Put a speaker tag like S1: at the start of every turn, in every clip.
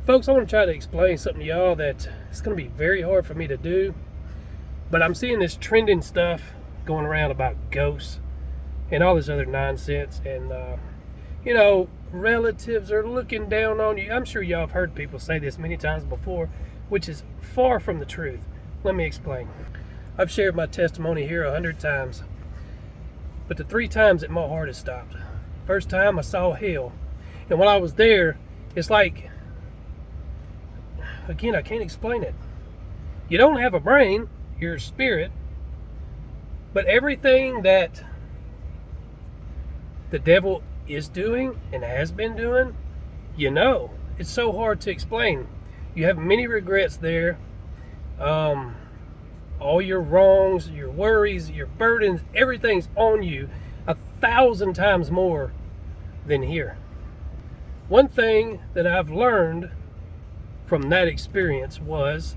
S1: Folks, I want to try to explain something to y'all that it's going to be very hard for me to do, but I'm seeing this trending stuff going around about ghosts and all this other nonsense, and relatives are looking down on you. I'm sure y'all have heard people say this many times before, which is far from the truth. Let me explain. I've shared my testimony here 100 times, but the 3 times that my heart has stopped. First time I saw hell, and while I was there, it's like, again, I can't explain it. You don't have a brain, you're a spirit, but everything that the devil is doing and has been doing, it's so hard to explain. You have many regrets there. All your wrongs, your worries, your burdens, everything's on you 1,000 times more than here. One thing that I've learned from that experience was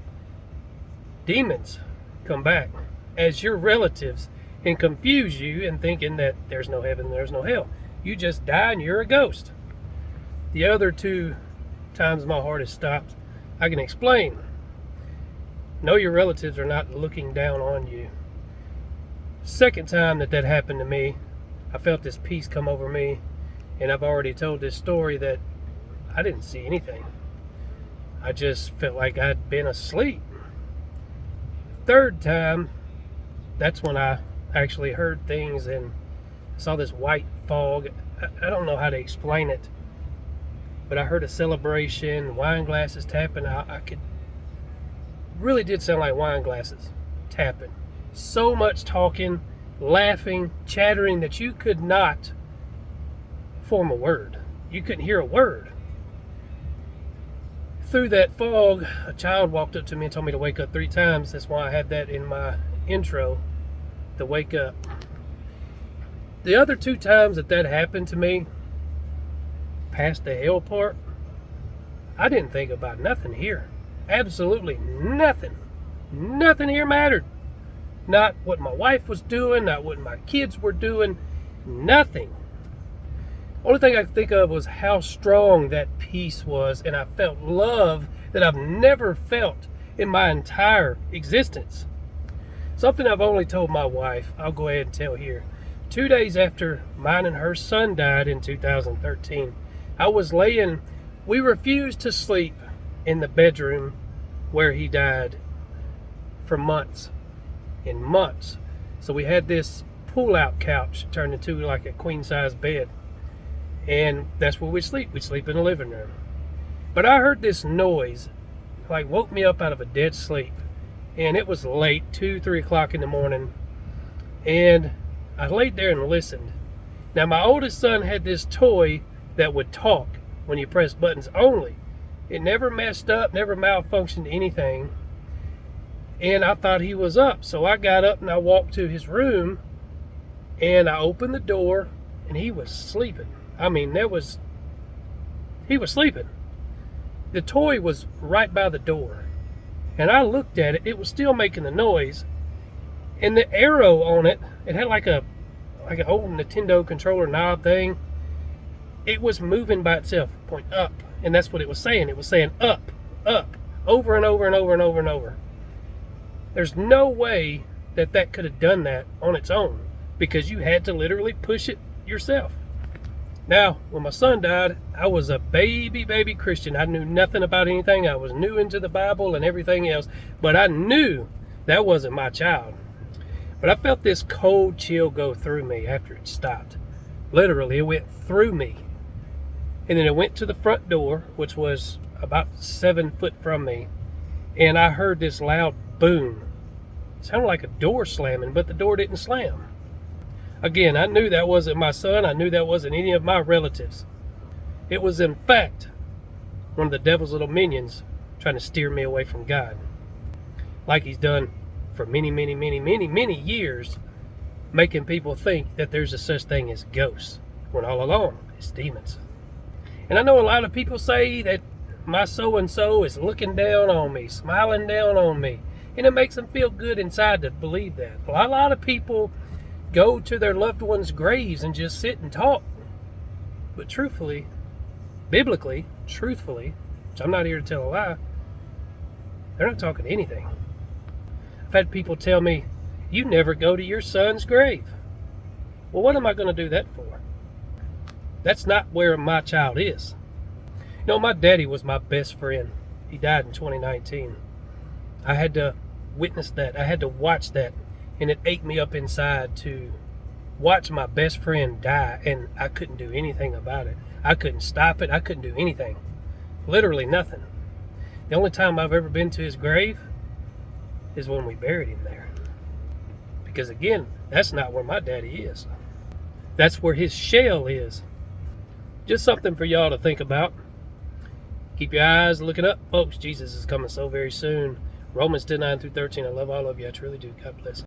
S1: demons come back as your relatives and confuse you in thinking that there's no heaven, there's no hell. You just die and you're a ghost. The other 2 times my heart has stopped, I can explain. No, your relatives are not looking down on you. Second time that happened to me, I felt this peace come over me, and I've already told this story that I didn't see anything. I just felt like I'd been asleep. Third time, that's when I actually heard things and saw this white fog. I don't know how to explain it, but I heard a celebration, wine glasses tapping. Really did sound like wine glasses tapping. So much talking, laughing, chattering that you could not form a word. You couldn't hear a word. Through that fog, a child walked up to me and told me to wake up 3 times. That's why I had that in my intro, to wake up. The other 2 times that happened to me, past the hell part, I didn't think about nothing here. Absolutely nothing. Nothing here mattered. Not what my wife was doing, not what my kids were doing, nothing. Only thing I could think of was how strong that peace was, and I felt love that I've never felt in my entire existence. Something I've only told my wife, I'll go ahead and tell here. 2 days after mine and her son died in 2013, we refused to sleep in the bedroom where he died for months and months. So we had this pull-out couch turned into like a queen-size bed, and that's where we'd sleep. We'd sleep in the living room. But I heard this noise, like woke me up out of a dead sleep, and it was late, 2-3 o'clock in the morning, and I laid there and listened. Now my oldest son had this toy that would talk when you press buttons only. It never messed up, never malfunctioned anything. And I thought he was up. So I got up and I walked to his room and I opened the door and he was sleeping. I mean, he was sleeping. The toy was right by the door. And I looked at it, it was still making the noise. And the arrow on it, it had like an old Nintendo controller knob thing. It was moving by itself, point up. And that's what it was saying. It was saying up, up, over and over and over and over and over. There's no way that could have done that on its own, because you had to literally push it yourself. Now, when my son died, I was a baby Christian. I knew nothing about anything. I was new into the Bible and everything else, but I knew that wasn't my child. But I felt this cold chill go through me after it stopped. Literally, it went through me. And then it went to the front door, which was about 7 foot from me. And I heard this loud boom. It sounded like a door slamming, but the door didn't slam. Again, I knew that wasn't my son. I knew that wasn't any of my relatives. It was, in fact, one of the devil's little minions trying to steer me away from God. Like he's done for many years, making people think that there's a such thing as ghosts, when all along it's demons. And I know a lot of people say that my so-and-so is looking down on me, smiling down on me, and it makes them feel good inside to believe that. Well, a lot of people go to their loved ones' graves and just sit and talk. But truthfully, biblically, truthfully, church. I'm not here to tell a lie. They're not talking anything. I've had people tell me, you never go to your son's grave. Well, what am I going to do that for? That's not where my child is. You know, my daddy was my best friend. He died in 2019. I had to witness that. I had to watch that. And it ate me up inside to watch my best friend die, and I couldn't do anything about it. I couldn't stop it. I couldn't do anything. Literally nothing. The only time I've ever been to his grave is when we buried him there. Because again, that's not where my daddy is. That's where his shell is. Just something for y'all to think about. Keep your eyes looking up, folks. Jesus is coming so very soon. Romans 10:9-13. I love all of you. I truly do. God bless.